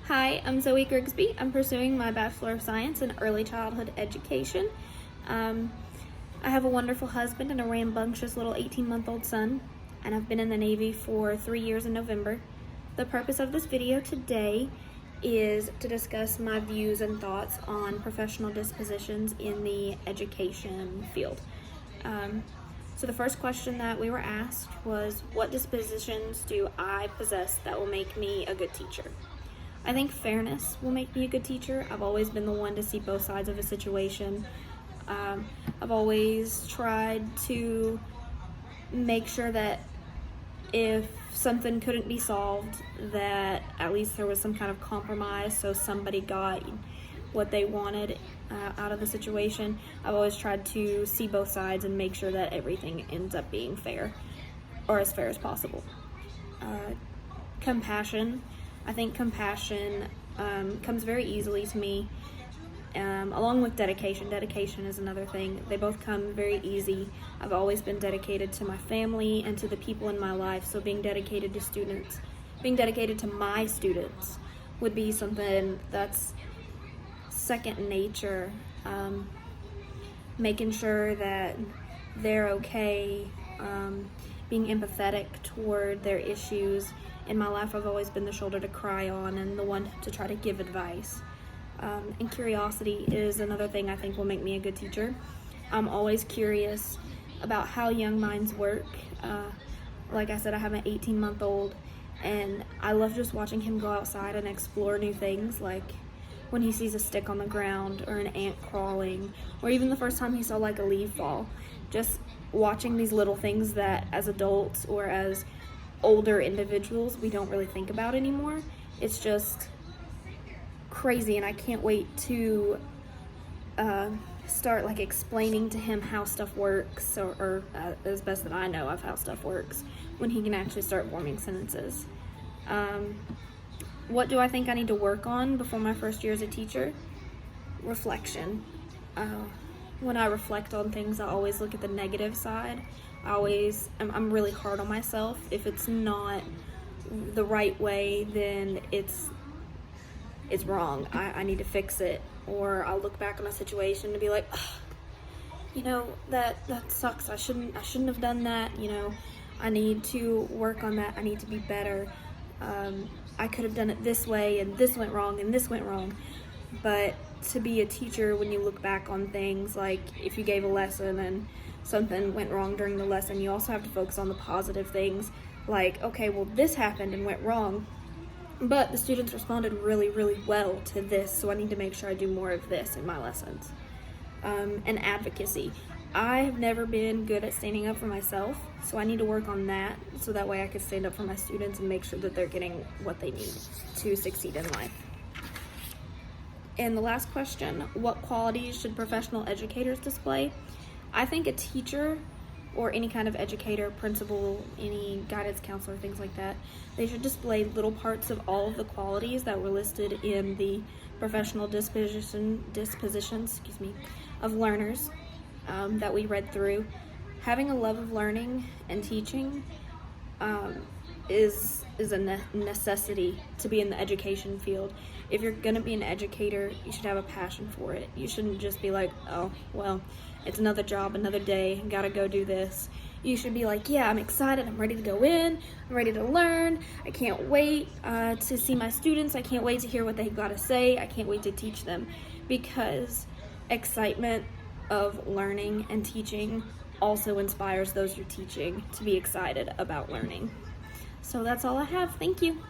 Hi, I'm Zoe Grigsby. I'm pursuing my Bachelor of Science in Early Childhood Education. I have a wonderful husband and a rambunctious little 18-month-old son, and I've been in the Navy for 3 years in November. The purpose of this video today is to discuss my views and thoughts on professional dispositions in the education field. So the first question that we were asked was, what dispositions do I possess that will make me a good teacher? I think fairness will make me a good teacher. I've always been the one to see both sides of a situation. I've always tried to make sure that if something couldn't be solved, that at least there was some kind of compromise so somebody got what they wanted out of the situation. I've always tried to see both sides and make sure that everything ends up being fair, or as fair as possible. Compassion. I think compassion comes very easily to me, along with dedication. Dedication is another thing. They both come very easy. I've always been dedicated to my family and to the people in my life, so being dedicated to my students would be something that's second nature. Making sure that they're okay, being empathetic toward their issues. In my life, I've always been the shoulder to cry on and the one to try to give advice. And curiosity is another thing I think will make me a good teacher. I'm always curious about how young minds work. Like I said, I have an 18-month-old, and I love just watching him go outside and explore new things, like when he sees a stick on the ground or an ant crawling, or even the first time he saw like a leaf fall. Just watching these little things that as adults or as older individuals we don't really think about anymore. It's just crazy, and I can't wait to start like explaining to him how stuff works, or as best that I know of how stuff works, when he can actually start forming sentences. What do I think I need to work on before my first year as a teacher? Reflection. When I reflect on things, I always look at the negative side. I'm really hard on myself. If it's not the right way, then it's wrong. I need to fix it. Or I'll look back on a situation and be like, that sucks. I shouldn't have done that. I need to work on that. I need to be better. I could have done it this way, and this went wrong, and this went wrong. But to be a teacher, when you look back on things, like if you gave a lesson and something went wrong during the lesson, you also have to focus on the positive things, like, okay, well, this happened and went wrong, but the students responded really, really well to this, so I need to make sure I do more of this in my lessons. And advocacy. I have never been good at standing up for myself, so I need to work on that, so that way I can stand up for my students and make sure that they're getting what they need to succeed in life. And the last question, what qualities should professional educators display? I think a teacher, or any kind of educator, principal, any guidance counselor, things like that, they should display little parts of all of the qualities that were listed in the professional dispositions of learners that we read through. Having a love of learning and teaching is a necessity to be in the education field. If you're going to be an educator, you should have a passion for it. You shouldn't just be like, oh, well, it's another job, another day, gotta go do this. You should be like, yeah, I'm excited, I'm ready to go in, I'm ready to learn, I can't wait to see my students, I can't wait to hear what they've got to say, I can't wait to teach them, because excitement of learning and teaching also inspires those you're teaching to be excited about learning. So that's all I have. Thank you.